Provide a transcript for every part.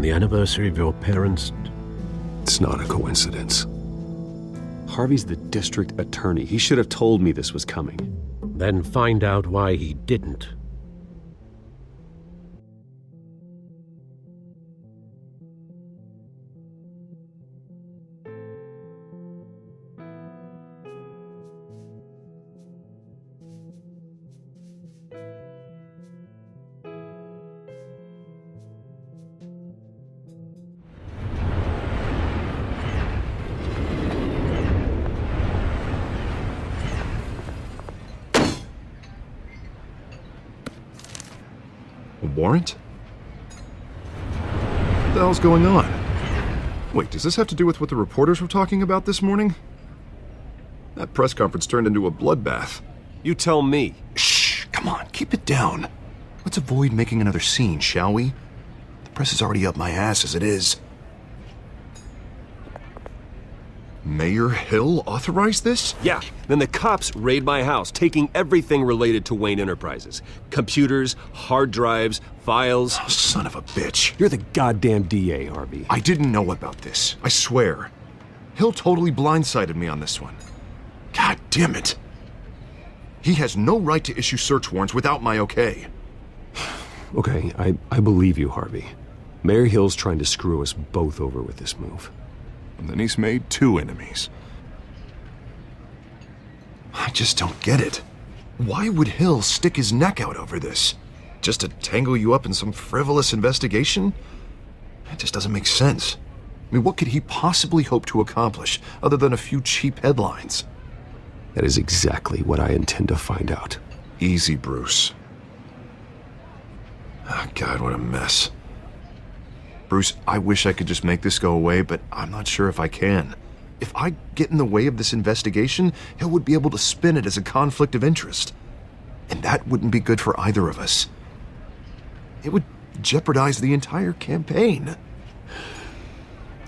On the anniversary of your parents'... It's not a coincidence. Harvey's the district attorney. He should have told me this was coming. Then find out why he didn't. A warrant? What the hell's going on? Wait, does this have to do with what the reporters were talking about this morning? That press conference turned into a bloodbath. You tell me. Shh, come on, keep it down. Let's avoid making another scene, shall we? The press is already up my ass as it is. Mayor Hill authorized this? Yeah, then the cops raid my house, taking everything related to Wayne Enterprises. Computers, hard drives, files. Oh, son of a bitch. You're the goddamn DA, Harvey. I didn't know about this, I swear. Hill totally blindsided me on this one. God damn it. He has no right to issue search warrants without my okay. Okay, I believe you, Harvey. Mayor Hill's trying to screw us both over with this move. And then he's made 2 enemies. I just don't get it. Why would Hill stick his neck out over this? Just to tangle you up in some frivolous investigation? It just doesn't make sense. I mean, what could he possibly hope to accomplish other than a few cheap headlines? That is exactly what I intend to find out. Easy, Bruce. Oh, God, what a mess. Bruce, I wish I could just make this go away, but I'm not sure if I can. If I get in the way of this investigation, Hill would be able to spin it as a conflict of interest. And that wouldn't be good for either of us. It would jeopardize the entire campaign.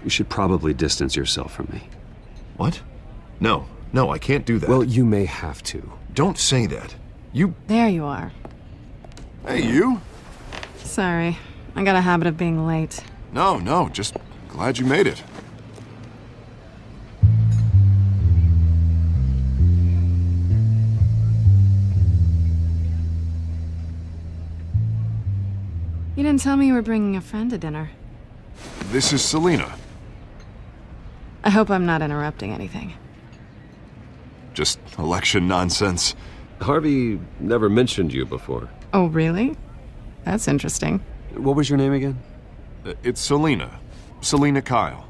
You should probably distance yourself from me. What? No, I can't do that. Well, you may have to. Don't say that. You... There you are. Hey, you? Sorry, I got a habit of being late. No, just glad you made it. You didn't tell me you were bringing a friend to dinner. This is Selena. I hope I'm not interrupting anything. Just election nonsense. Harvey never mentioned you before. Oh, really? That's interesting. What was your name again? It's Selena. Selena Kyle.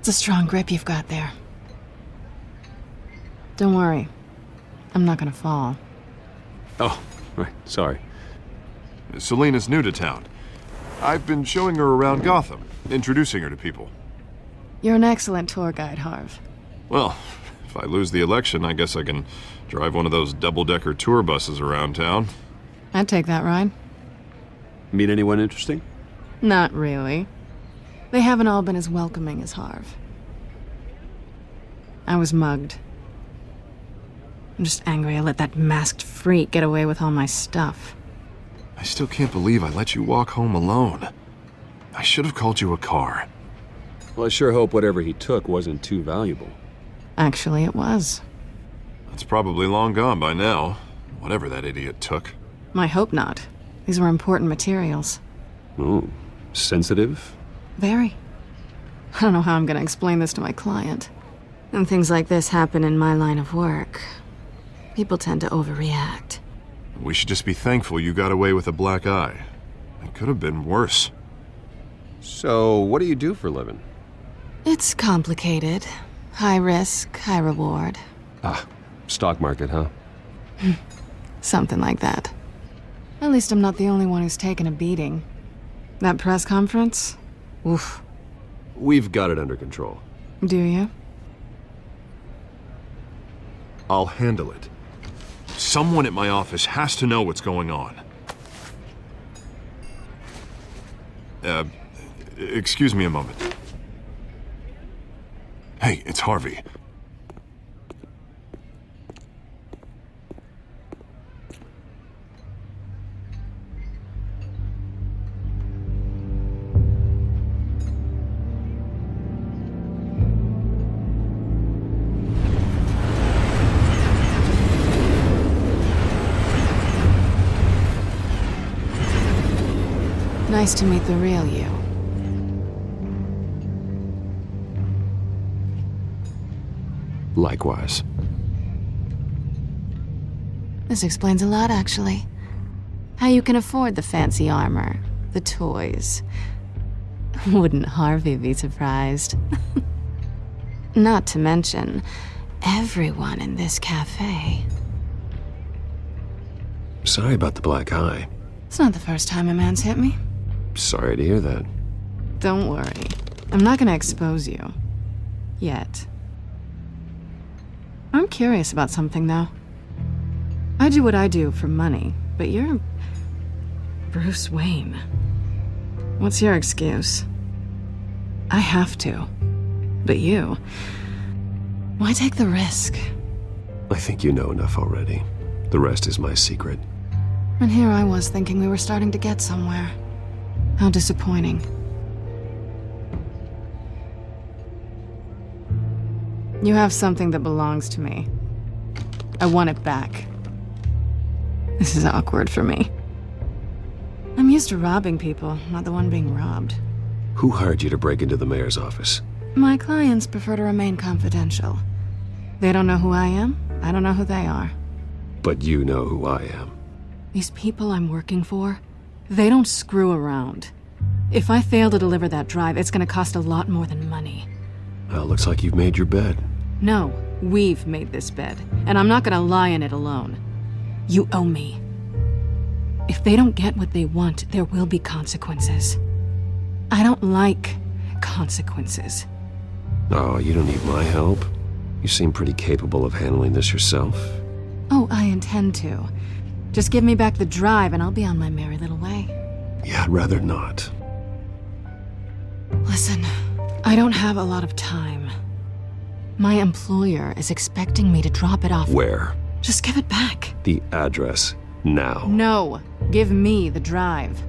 It's a strong grip you've got there. Don't worry. I'm not gonna fall. Oh, right, sorry. Selena's new to town. I've been showing her around Gotham, introducing her to people. You're an excellent tour guide, Harv. Well, if I lose the election, I guess I can drive one of those double-decker tour buses around town. I'd take that ride. Meet anyone interesting? Not really. They haven't all been as welcoming as Harv. I was mugged. I'm just angry I let that masked freak get away with all my stuff. I still can't believe I let you walk home alone. I should have called you a car. Well, I sure hope whatever he took wasn't too valuable. Actually, it was. That's probably long gone by now, whatever that idiot took. I hope not. These were important materials. Oh, sensitive? Very. I don't know how I'm gonna explain this to my client. And things like this happen in my line of work. People tend to overreact. We should just be thankful you got away with a black eye. It could have been worse. So, what do you do for a living? It's complicated. High risk, high reward. Ah, stock market, huh? Something like that. At least I'm not the only one who's taken a beating. That press conference? Oof. We've got it under control. Do you? I'll handle it. Someone at my office has to know what's going on. Excuse me a moment. Hey, it's Harvey. Nice to meet the real you. Likewise. This explains a lot, actually. How you can afford the fancy armor, the toys. Wouldn't Harvey be surprised? Not to mention, everyone in this cafe. Sorry about the black eye. It's not the first time a man's hit me. Sorry to hear that. Don't worry. I'm not gonna expose you. Yet. I'm curious about something, though. I do what I do for money, but you're Bruce Wayne. What's your excuse? I have to. But you... why take the risk? I think you know enough already. The rest is my secret. And here I was thinking we were starting to get somewhere. How disappointing. You have something that belongs to me. I want it back. This is awkward for me. I'm used to robbing people, not the one being robbed. Who hired you to break into the mayor's office? My clients prefer to remain confidential. They don't know who I am, I don't know who they are. But you know who I am. These people I'm working for, they don't screw around. If I fail to deliver that drive, it's gonna cost a lot more than money. Well, looks like you've made your bed. No, we've made this bed, and I'm not gonna lie in it alone. You owe me. If they don't get what they want, there will be consequences. I don't like consequences. Oh, you don't need my help. You seem pretty capable of handling this yourself. Oh, I intend to. Just give me back the drive and I'll be on my merry little way. Yeah, I'd rather not. Listen, I don't have a lot of time. My employer is expecting me to drop it off. Where? Just give it back. The address. Now. No, give me the drive.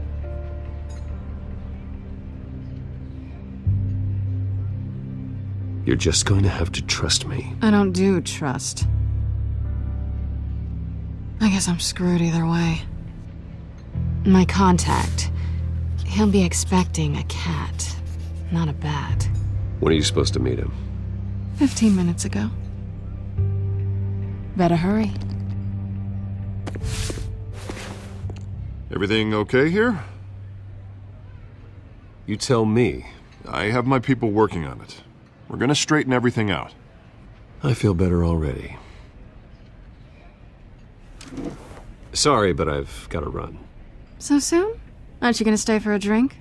You're just going to have to trust me. I don't do trust. I guess I'm screwed either way. My contact, he'll be expecting a cat, not a bat. When are you supposed to meet him? 15 minutes ago. Better hurry. Everything okay here? You tell me. I have my people working on it. We're gonna straighten everything out. I feel better already. Sorry, but I've got to run. So soon? Aren't you gonna stay for a drink?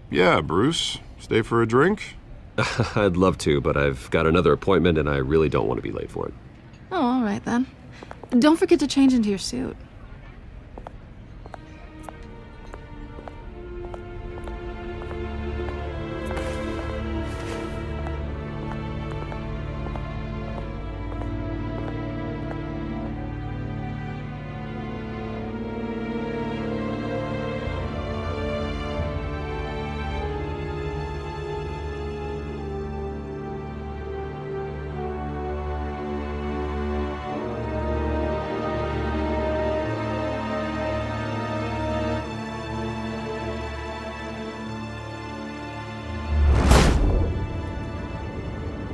Yeah, Bruce. Stay for a drink? I'd love to, but I've got another appointment and I really don't want to be late for it. Oh, all right then. Don't forget to change into your suit.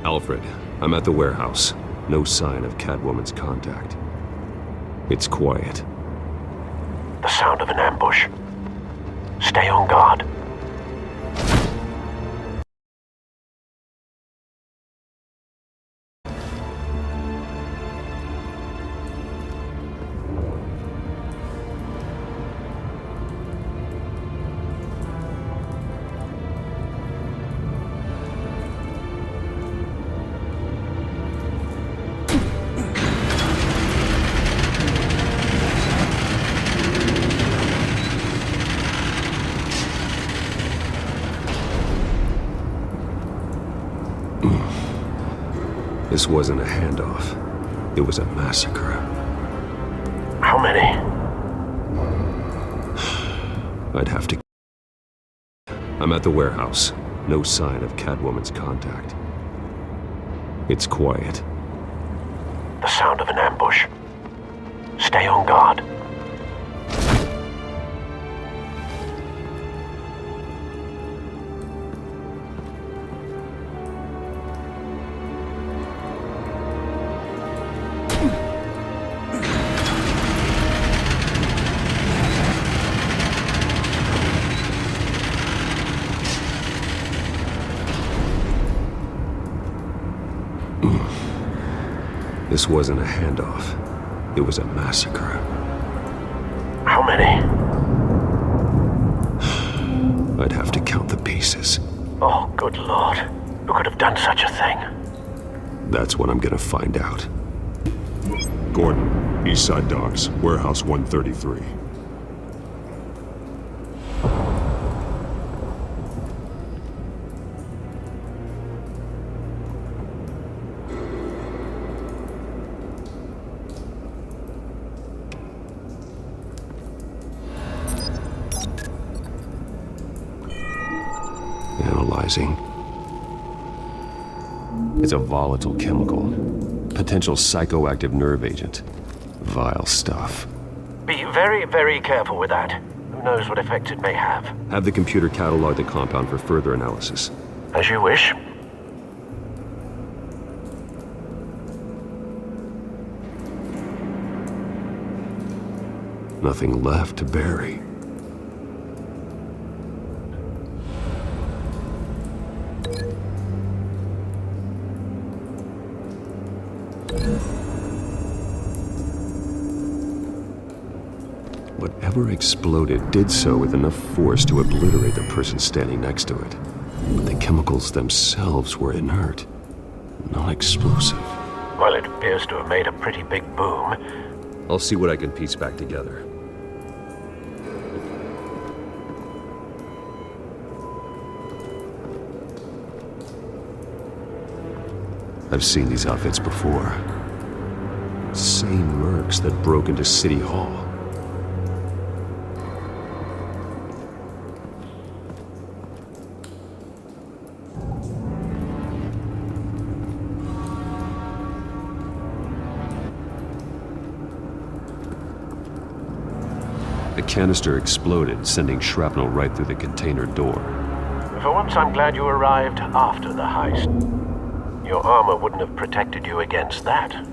Alfred, I'm at the warehouse. No sign of Catwoman's contact. It's quiet. The sound of an ambush. Stay on guard. This wasn't a handoff. It was a massacre. How many? I'd have to... I'm at the warehouse. No sign of Catwoman's contact. It's quiet. The sound of an ambush. Stay on guard. This wasn't a handoff. It was a massacre. How many? I'd have to count the pieces. Oh, good lord. Who could have done such a thing? That's what I'm gonna find out. Gordon, Eastside Docks, Warehouse 133. Analyzing. It's a volatile chemical. Potential psychoactive nerve agent. Vile stuff. Be very, very careful with that. Who knows what effects it may have. Have the computer catalog the compound for further analysis. As you wish. Nothing left to bury. Whatever exploded did so with enough force to obliterate the person standing next to it. But the chemicals themselves were inert, not explosive. Well, it appears to have made a pretty big boom. I'll see what I can piece back together. I've seen these outfits before. Same mercs that broke into City Hall. The canister exploded, sending shrapnel right through the container door. For once, I'm glad you arrived after the heist. Your armor wouldn't have protected you against that.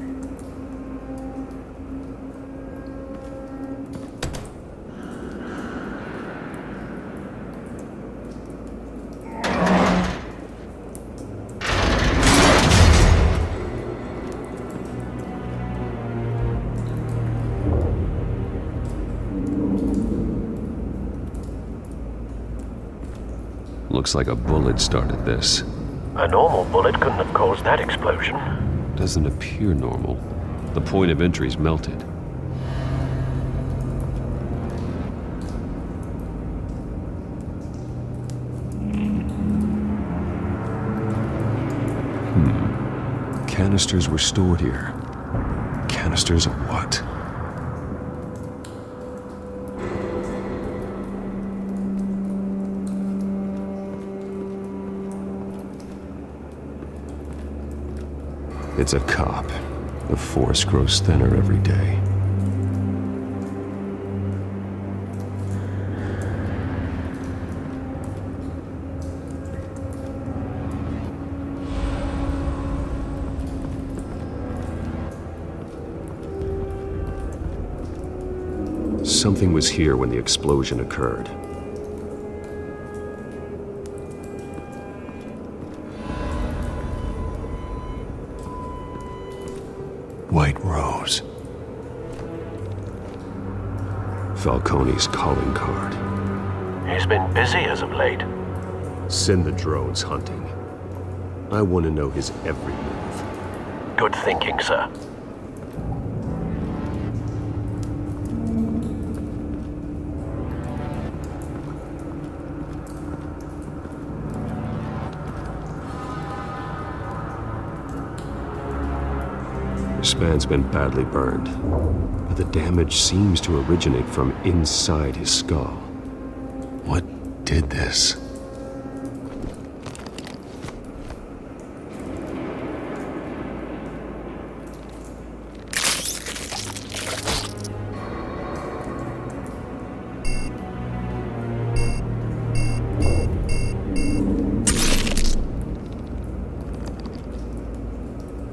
Looks like a bullet started this. A normal bullet couldn't have caused that explosion. Doesn't appear normal. The point of entry's melted. Canisters were stored here. Canisters of what? It's a cop. The force grows thinner every day. Something was here when the explosion occurred. White Rose. Falcone's calling card. He's been busy as of late. Send the drones hunting. I want to know his every move. Good thinking, sir. The span's been badly burned, but the damage seems to originate from inside his skull. What did this?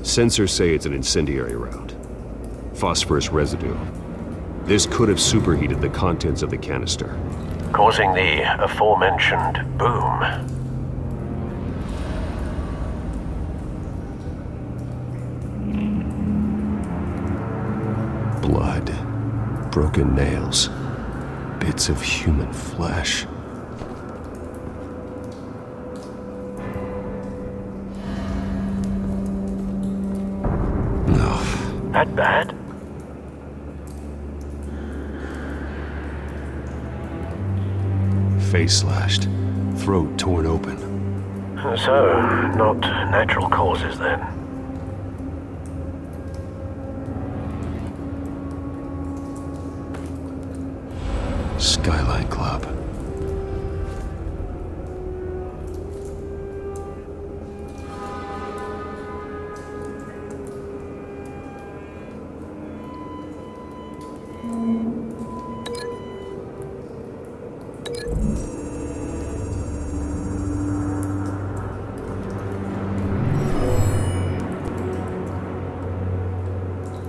Sensors say it's an incendiary round. Phosphorus residue. This could have superheated the contents of the canister. Causing the aforementioned boom. Blood, broken nails, bits of human flesh. No. That bad? Face slashed, throat torn open. So, not natural causes then. Skyline Club.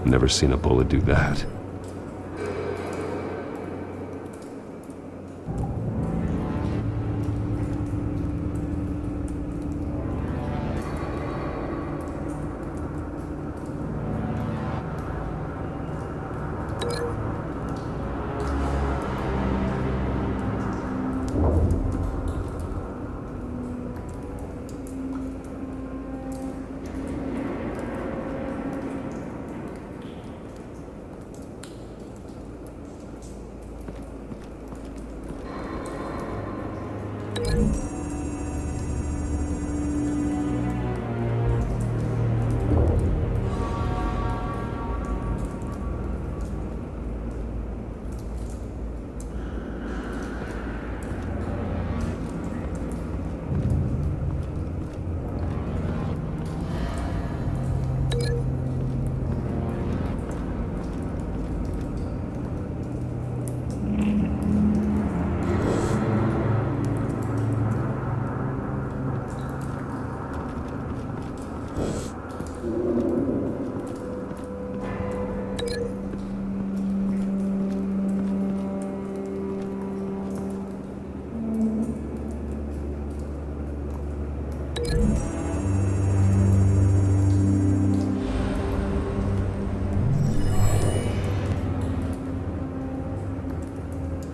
Never seen a bullet do that.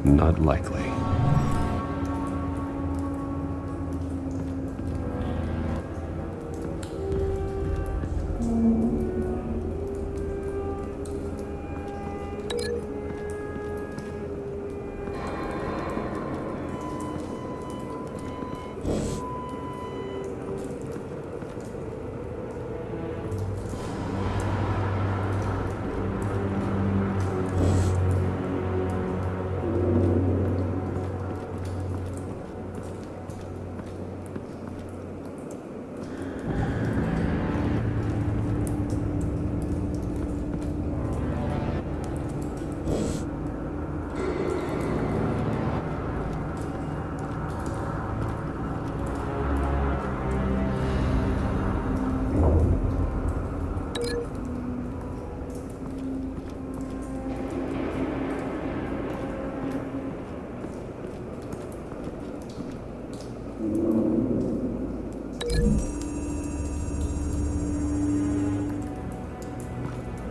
Not likely.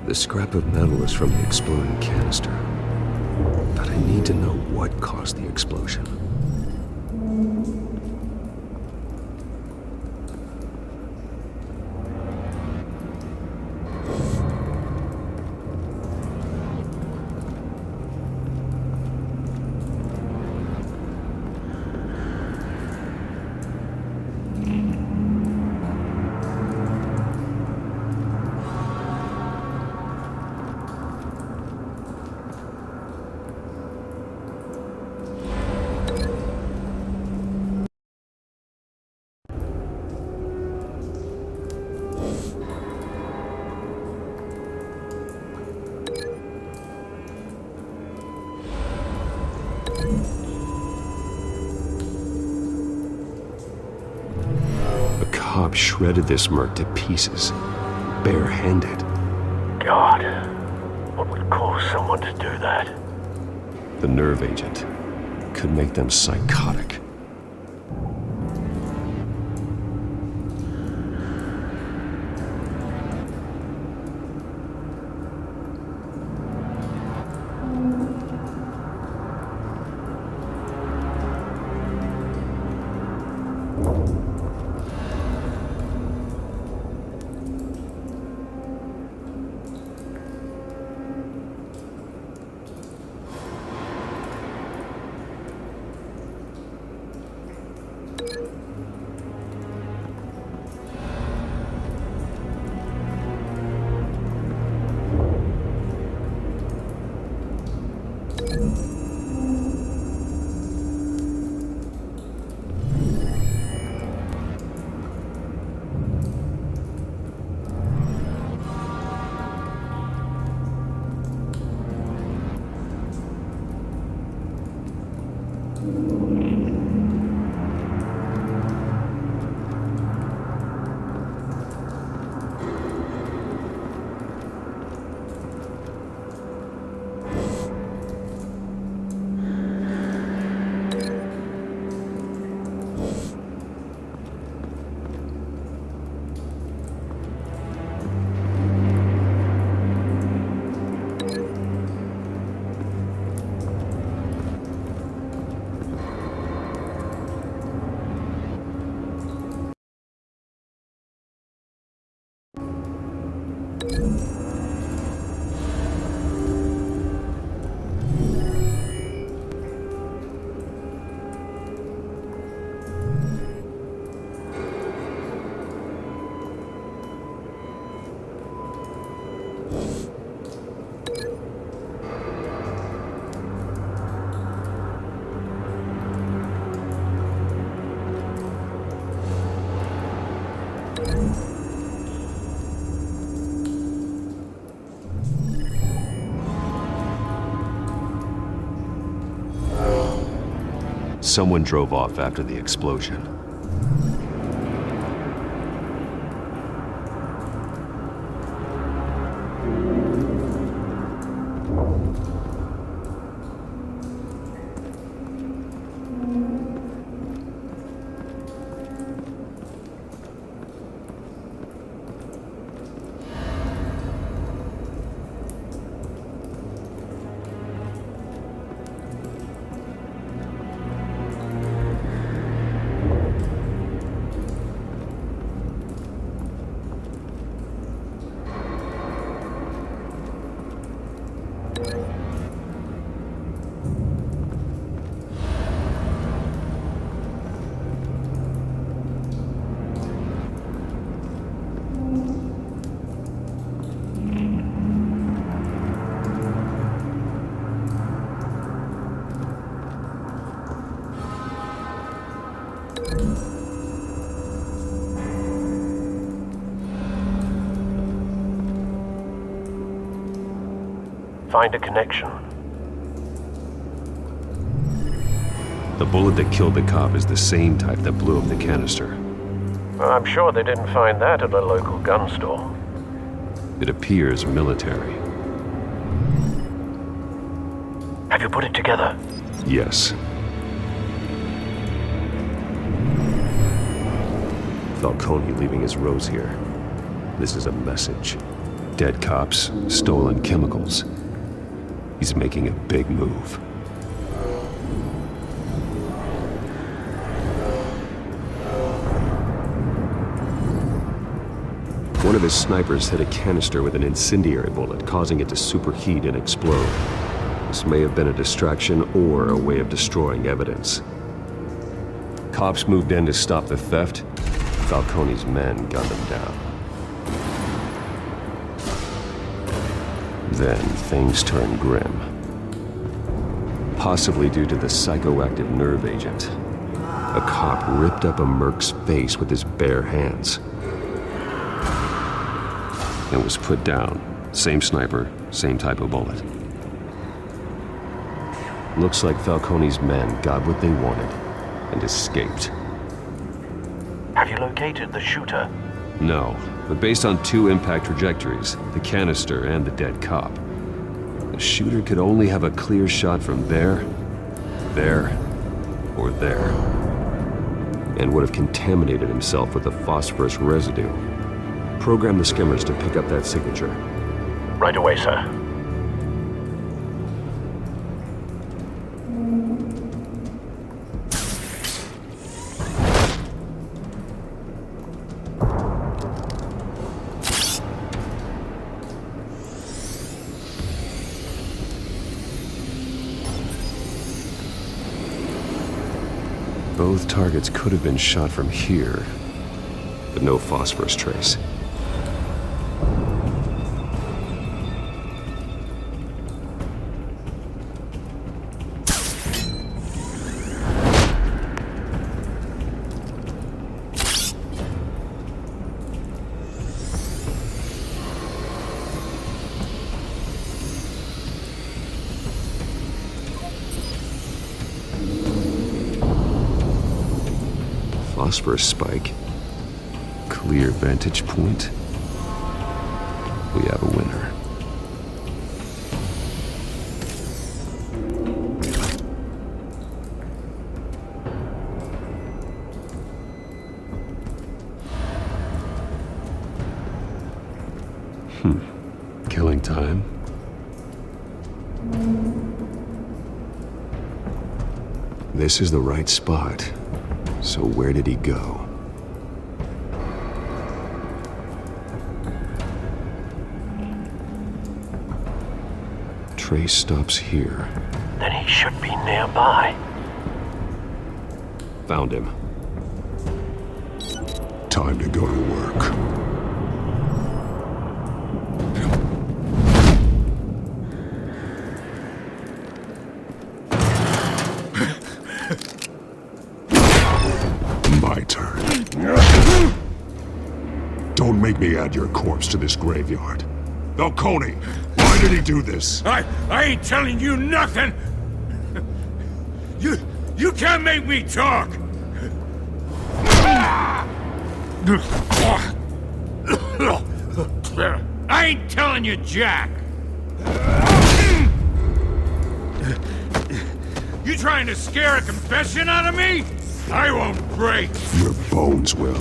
The scrap of metal is from the exploding canister. But I need to know what caused the explosion. A cop shredded this merc to pieces, barehanded. God, what would cause someone to do that? The nerve agent could make them psychotic. Someone drove off after the explosion. Find a connection. The bullet that killed the cop is the same type that blew up the canister. Well, I'm sure they didn't find that at a local gun store. It appears military. Have you put it together? Yes. Falcone leaving his rose here. This is a message. Dead cops, stolen chemicals. He's making a big move. One of his snipers hit a canister with an incendiary bullet, causing it to superheat and explode. This may have been a distraction or a way of destroying evidence. Cops moved in to stop the theft. Falcone's men gunned him down. Then things turned grim. Possibly due to the psychoactive nerve agent. A cop ripped up a merc's face with his bare hands. And was put down. Same sniper, same type of bullet. Looks like Falcone's men got what they wanted and escaped. Have you located the shooter? No, but based on two impact trajectories, the canister and the dead cop, the shooter could only have a clear shot from there, or there, and would have contaminated himself with the phosphorus residue. Program the skimmers to pick up that signature. Right away, sir. Both targets could have been shot from here, but no phosphorus trace. house for a spike. Clear vantage point. We have a winner. Killing time. This is the right spot. So where did he go? Trace stops here. Then he should be nearby. Found him. Time to go to work. My turn. Don't make me add your corpse to this graveyard. Falcone, why did he do this? I ain't telling you nothing! You can't make me talk! I ain't telling you jack! You trying to scare a confession out of me? I won't break! Your bones will.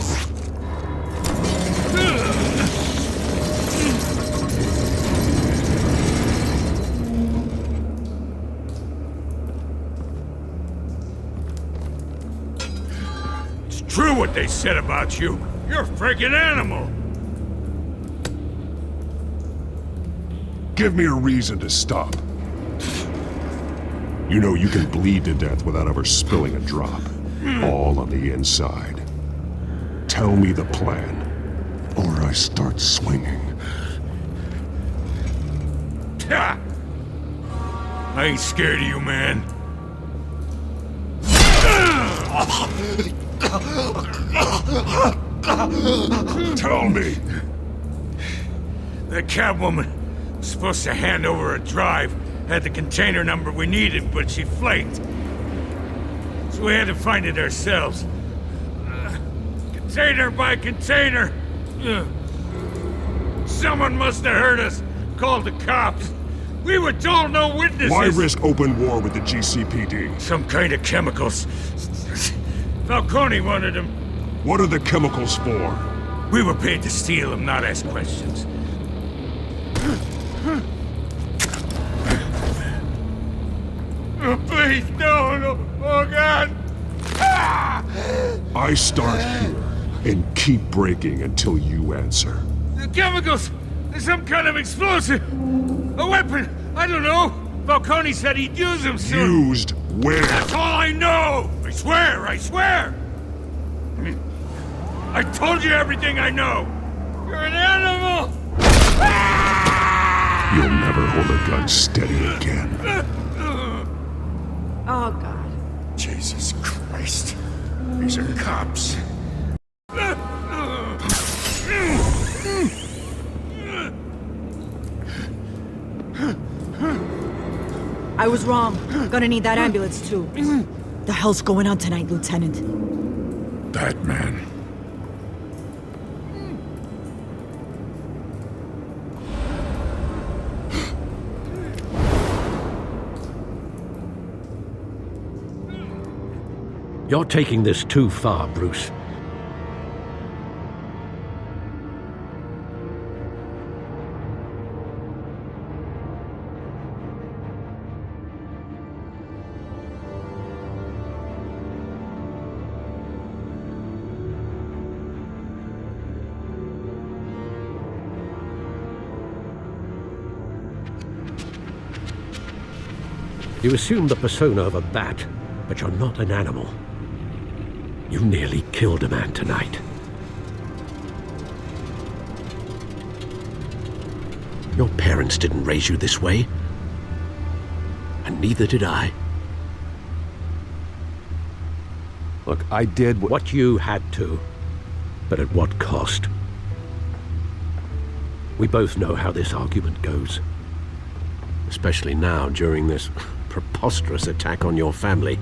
It's true what they said about you. You're a freaking animal! Give me a reason to stop. You know you can bleed to death without ever spilling a drop. All on the inside. Tell me the plan, or I start swinging. Ha! I ain't scared of you, man. Tell me! The Catwoman was supposed to hand over a drive, had the container number we needed, but she flaked. So we had to find it ourselves. Container by container. Someone must have heard us, called the cops. We were told no witnesses. Why risk open war with the GCPD? Some kind of chemicals. Falcone wanted them. What are the chemicals for? We were paid to steal them, not ask questions. Oh, please, no. Oh, God. I start here and keep breaking until you answer. The chemicals! There's some kind of explosive! A weapon! I don't know! Falcone said he'd use them soon! Used where? That's all I know! I swear! I told you everything I know! You're an animal! You'll never hold a gun steady again. Oh, God. Jesus Christ. These are cops. I was wrong. Gonna need that ambulance, too. The hell's going on tonight, Lieutenant? Batman. You're taking this too far, Bruce. You assume the persona of a bat, but you're not an animal. You nearly killed a man tonight. Your parents didn't raise you this way, and neither did I. Look, I did What you had to, but at what cost? We both know how this argument goes. Especially now, during this preposterous attack on your family.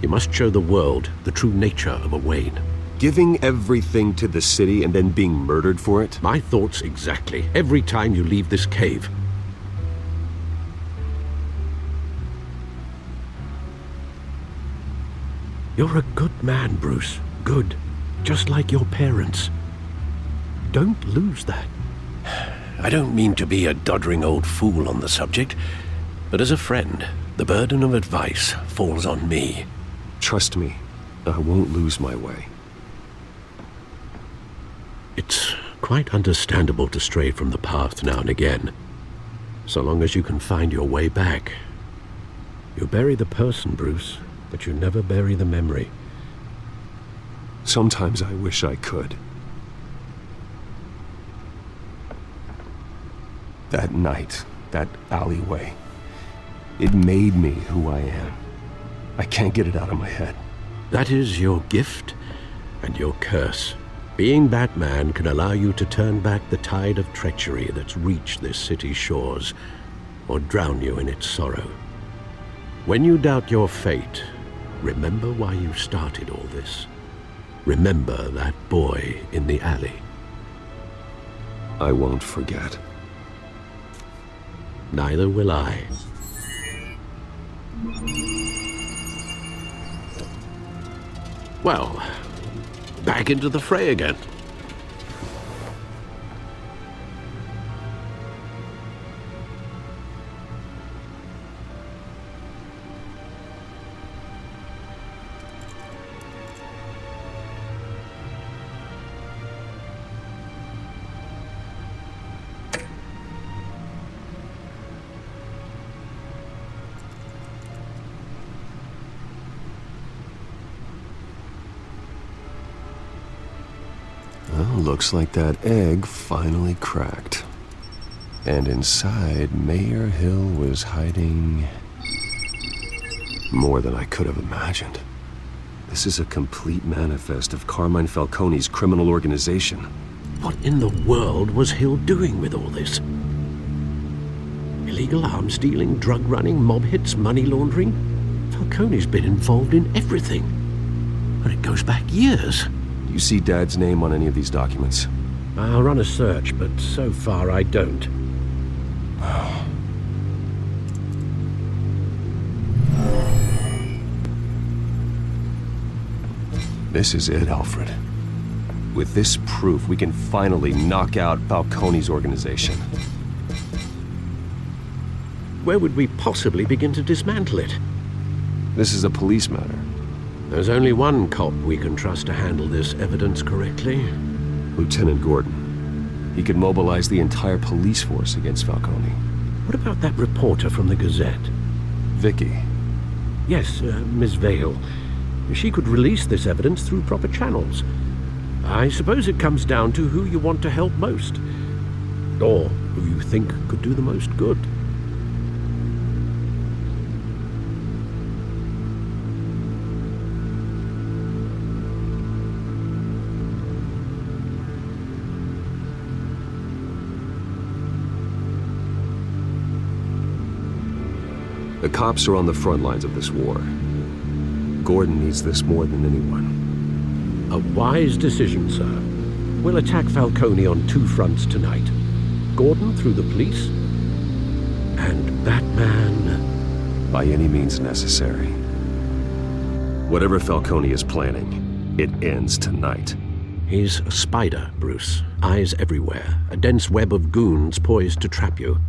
You must show the world the true nature of a Wayne. Giving everything to the city and then being murdered for it? My thoughts exactly. Every time you leave this cave. You're a good man, Bruce. Good. Just like your parents. Don't lose that. I don't mean to be a doddering old fool on the subject, but as a friend, the burden of advice falls on me. Trust me, I won't lose my way. It's quite understandable to stray from the path now and again, so long as you can find your way back. You bury the person, Bruce, but you never bury the memory. Sometimes I wish I could. That night, that alleyway, it made me who I am. I can't get it out of my head. That is your gift and your curse. Being Batman can allow you to turn back the tide of treachery that's reached this city's shores, or drown you in its sorrow. When you doubt your fate, remember why you started all this. Remember that boy in the alley. I won't forget. Neither will I. Well, back into the fray again. Well, looks like that egg finally cracked. And inside, Mayor Hill was hiding more than I could have imagined. This is a complete manifest of Carmine Falcone's criminal organization. What in the world was Hill doing with all this? Illegal arms dealing, drug running, mob hits, money laundering? Falcone's been involved in everything. And it goes back years. Do you see Dad's name on any of these documents? I'll run a search, but so far I don't. This is it, Alfred. With this proof, we can finally knock out Falcone's organization. Where would we possibly begin to dismantle it? This is a police matter. There's only one cop we can trust to handle this evidence correctly. Lieutenant Gordon. He could mobilize the entire police force against Falcone. What about that reporter from the Gazette? Vicky. Yes, Miss Vale. She could release this evidence through proper channels. I suppose it comes down to who you want to help most. Or who you think could do the most good. The cops are on the front lines of this war. Gordon needs this more than anyone. A wise decision, sir. We'll attack Falcone on two fronts tonight. Gordon through the police, and Batman... by any means necessary. Whatever Falcone is planning, it ends tonight. He's a spider, Bruce. Eyes everywhere. A dense web of goons poised to trap you.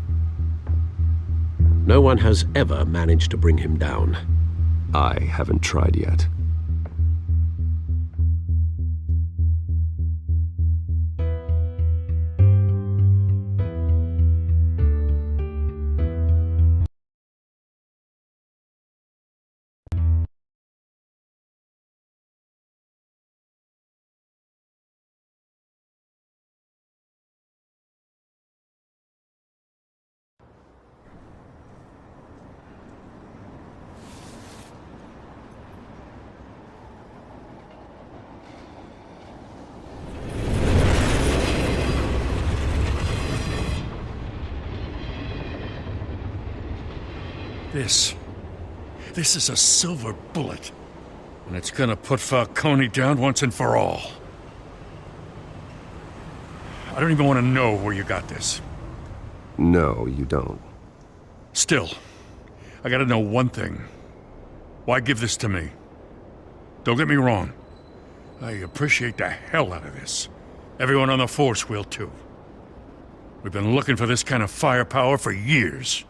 No one has ever managed to bring him down. I haven't tried yet. This is a silver bullet. And it's gonna put Falcone down once and for all. I don't even want to know where you got this. No, you don't. Still, I gotta know one thing. Why give this to me? Don't get me wrong. I appreciate the hell out of this. Everyone on the force will too. We've been looking for this kind of firepower for years.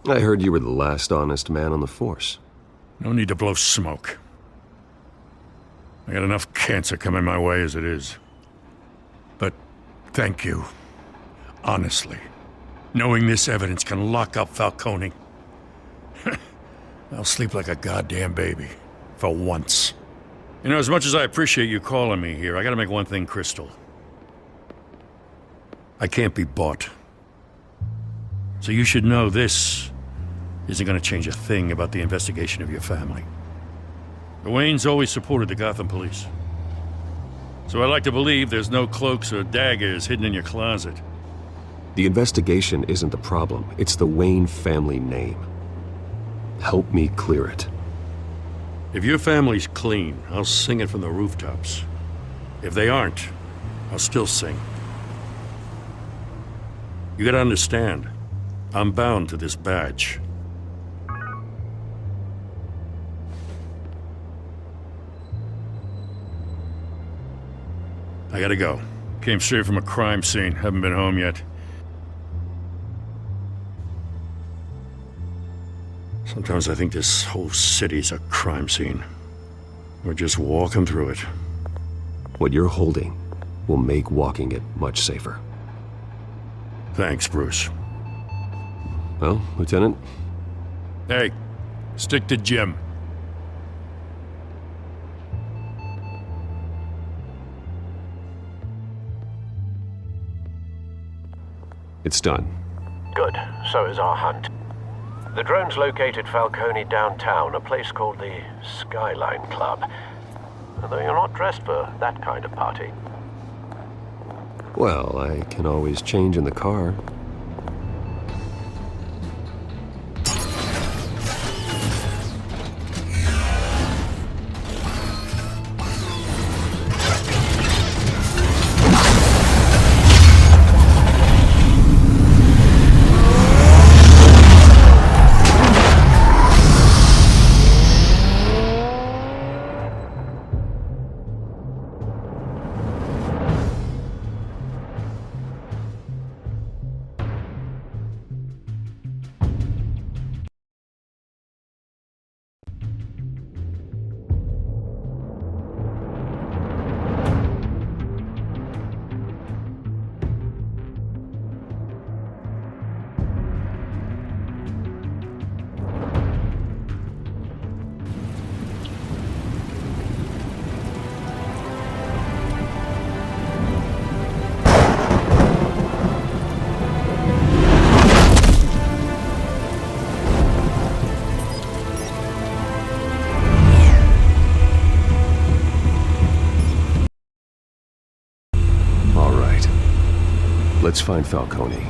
I heard you were the last honest man on the force. No need to blow smoke. I got enough cancer coming my way as it is. But thank you. Honestly. Knowing this evidence can lock up Falcone. I'll sleep like a goddamn baby. For once. You know, as much as I appreciate you calling me here, I gotta make one thing crystal. I can't be bought. So you should know this isn't gonna change a thing about the investigation of your family. The Waynes always supported the Gotham police. So I like to believe there's no cloaks or daggers hidden in your closet. The investigation isn't the problem. It's the Wayne family name. Help me clear it. If your family's clean, I'll sing it from the rooftops. If they aren't, I'll still sing. You gotta understand, I'm bound to this badge. I gotta go. Came straight from a crime scene, haven't been home yet. Sometimes I think this whole city's a crime scene. We're just walking through it. What you're holding will make walking it much safer. Thanks, Bruce. Well, Lieutenant? Hey, stick to Jim. It's done. Good. So is our hunt. The drones located Falcone downtown, a place called the Skyline Club. Although you're not dressed for that kind of party. Well, I can always change in the car. Let's find Falcone.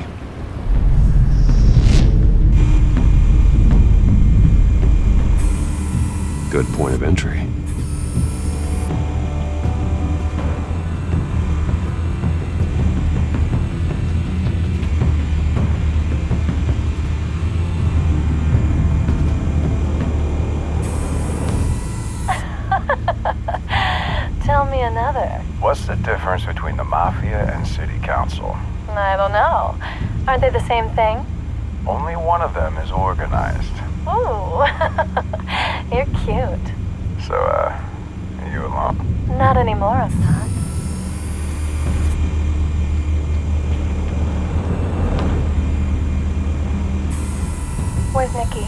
Good point of entry. Tell me another. What's the difference between the Mafia and City Council? I don't know. Aren't they the same thing? Only one of them is organized. Ooh, you're cute. So, are you alone? Not anymore, I'm not. Where's Nicky?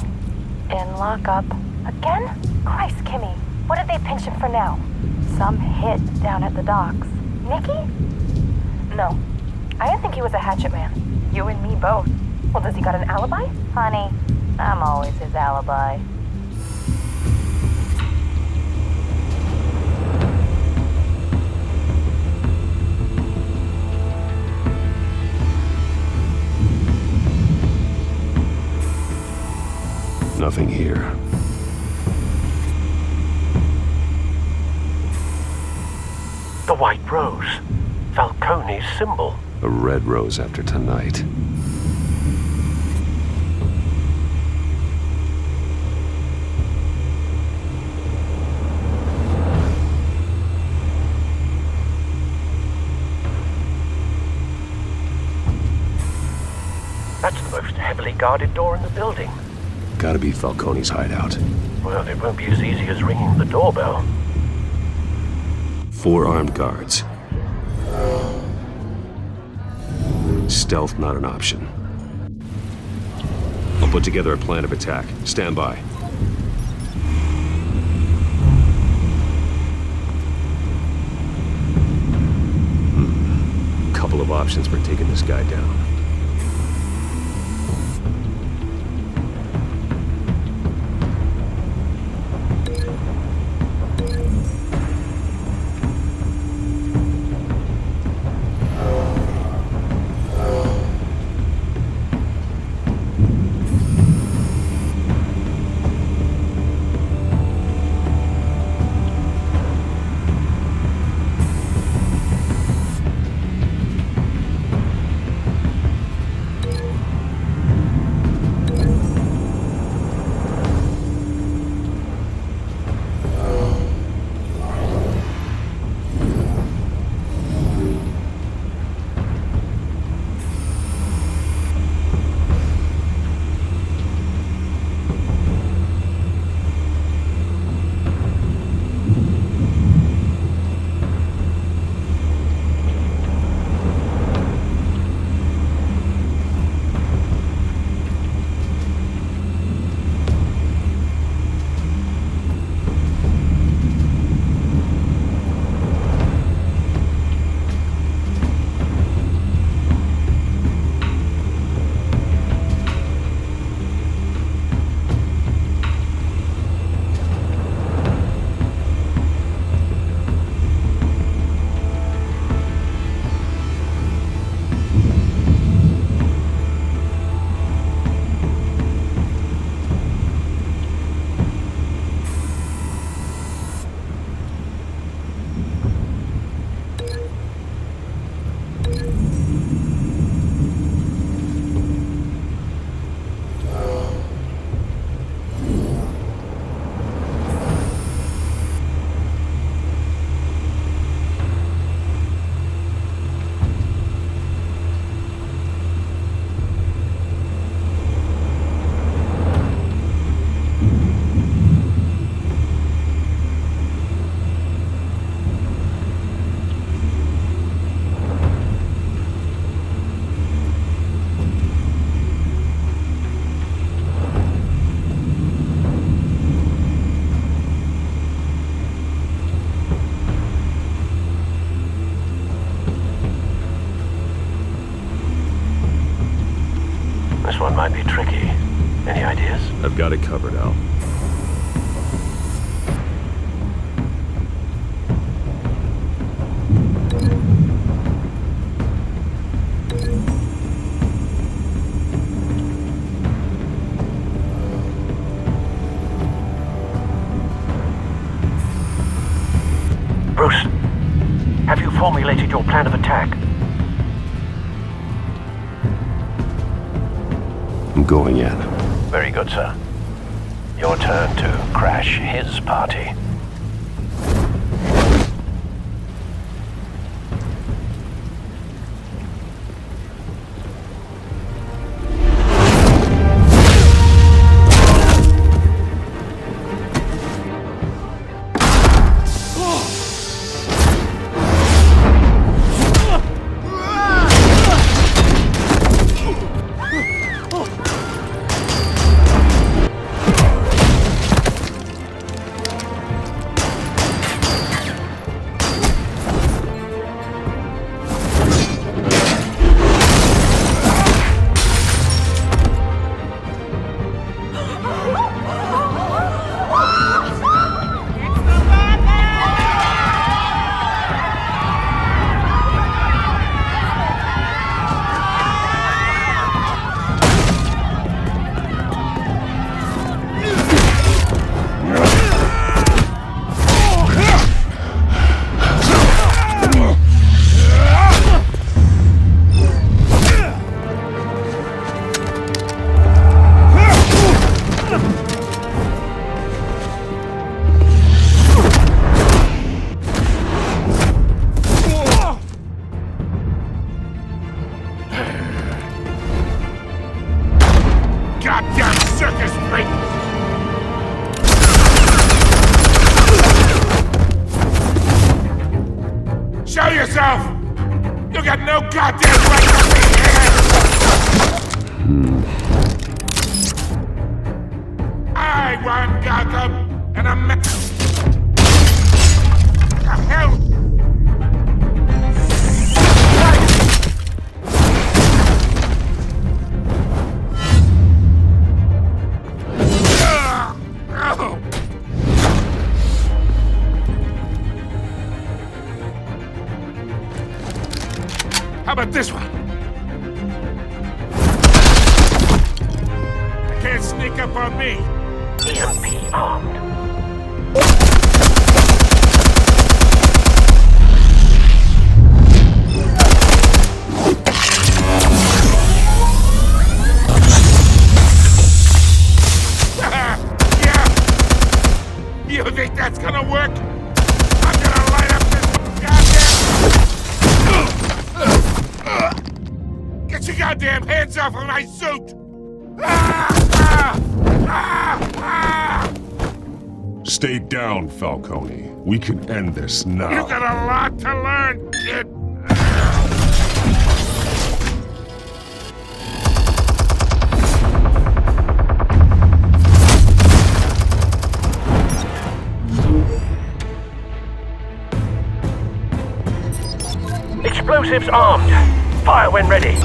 In lockup. Again? Christ, Kimmy. What did they pinch him for now? Some hit down at the docks. Nicky? No. I didn't think he was a hatchet man. You and me both. Well, does he got an alibi? Honey, I'm always his alibi. Nothing here. The white rose. Falcone's symbol. A red rose after tonight. That's the most heavily guarded door in the building. Gotta be Falcone's hideout. Well, it won't be as easy as ringing the doorbell. 4 armed guards. Stealth not an option. I'll put together a plan of attack. Stand by. Couple of options for taking this guy down. This one might be tricky. Any ideas? I've got it covered, Al. Bruce, have you formulated your plan of attack? I'm going in. Very good, sir. Your turn to crash his party. yourself! You got no goddamn right to be here! I run Gotham, and I'm... The hell? How about this one? You can't sneak up on me. EMP armed. Yeah! You think that's gonna work? I'm gonna light up this goddamn... Get your goddamn hands off of my suit! Stay down, Falcone. We can end this now. You got a lot to learn, kid! Explosives armed. Fire when ready.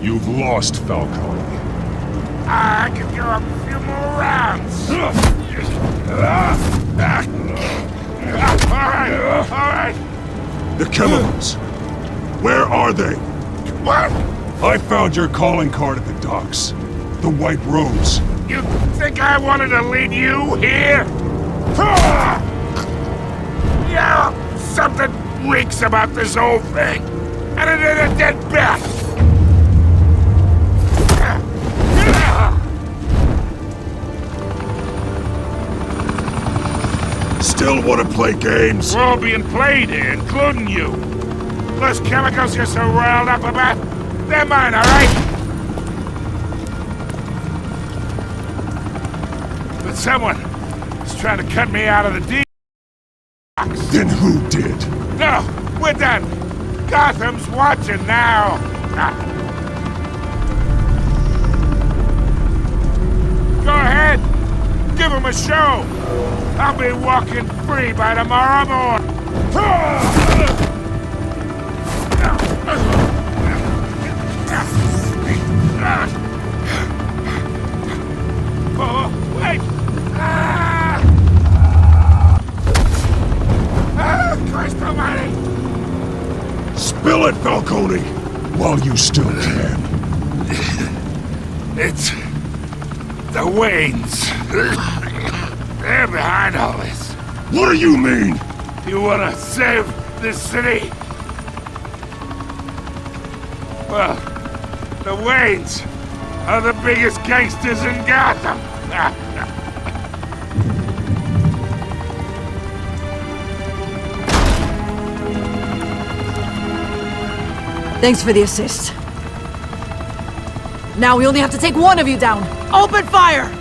You've lost, Falcone. I can go up a few more rounds. All right. The chemicals. Where are they? What? I found your calling card at the docks. The White Rose. You think I wanted to lead you here? Yeah, something reeks about this whole thing. And it ain't a dead bat. Still want to play games? We're all being played here, including you. Those chemicals you're so riled up about, they're mine, all right? But someone is trying to cut me out of the deal. Then who did? No, we're done. Gotham's watching now. Go ahead. Give him a show. I'll be walking free by tomorrow morning. Oh, wait! Christ almighty! Spill it, Falcone, while you still can. It's the Waynes. They're behind all this. What do you mean? You wanna save this city? Well, the Waynes are the biggest gangsters in Gotham. Thanks for the assist. Now we only have to take one of you down. Open fire!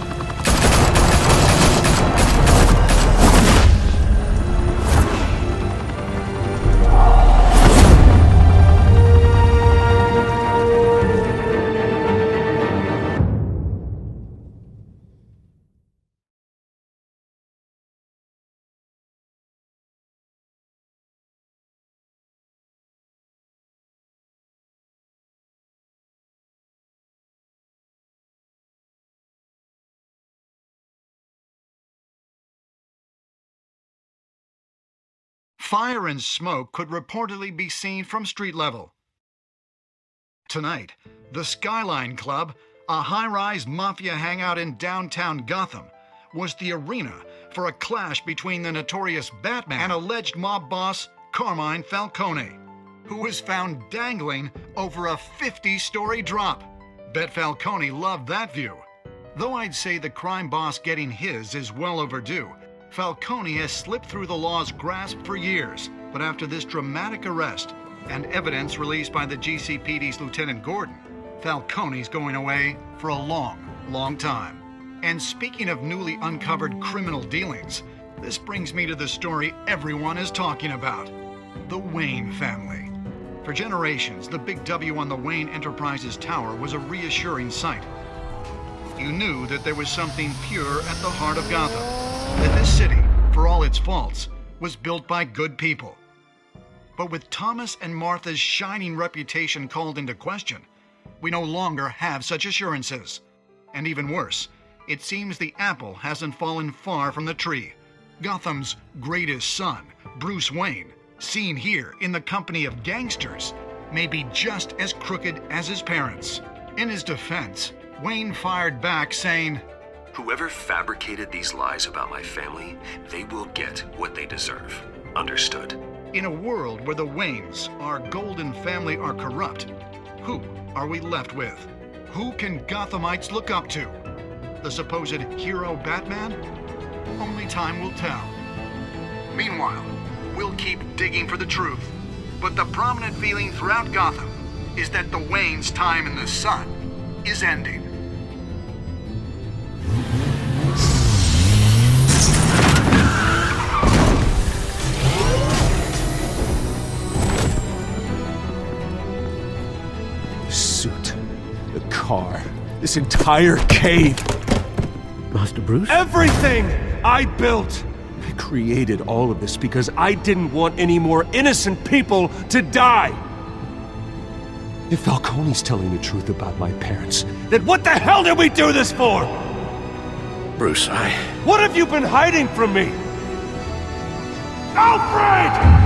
Fire and smoke could reportedly be seen from street level. Tonight, the Skyline Club, a high-rise mafia hangout in downtown Gotham, was the arena for a clash between the notorious Batman and alleged mob boss Carmine Falcone, who was found dangling over a 50-story drop. Bet Falcone loved that view. Though I'd say the crime boss getting his is well overdue, Falcone has slipped through the law's grasp for years. But after this dramatic arrest and evidence released by the GCPD's Lieutenant Gordon, Falcone's going away for a long, long time. And speaking of newly uncovered criminal dealings, this brings me to the story everyone is talking about: the Wayne family. For generations, the big W on the Wayne Enterprises tower was a reassuring sight. You knew that there was something pure at the heart of Gotham, that this city, for all its faults, was built by good people. But with Thomas and Martha's shining reputation called into question, we no longer have such assurances. And even worse, it seems the apple hasn't fallen far from the tree. Gotham's greatest son, Bruce Wayne, seen here in the company of gangsters, may be just as crooked as his parents. In his defense, Wayne fired back saying, "Whoever fabricated these lies about my family, they will get what they deserve. Understood?" In a world where the Waynes, our golden family, are corrupt, who are we left with? Who can Gothamites look up to? The supposed hero Batman? Only time will tell. Meanwhile, we'll keep digging for the truth. But the prominent feeling throughout Gotham is that the Waynes' time in the sun is ending. The suit, the car, this entire cave. Master Bruce? Everything I built! I created all of this because I didn't want any more innocent people to die! If Falcone's telling the truth about my parents, then what the hell did we do this for? Bruce, What have you been hiding from me? Alfred!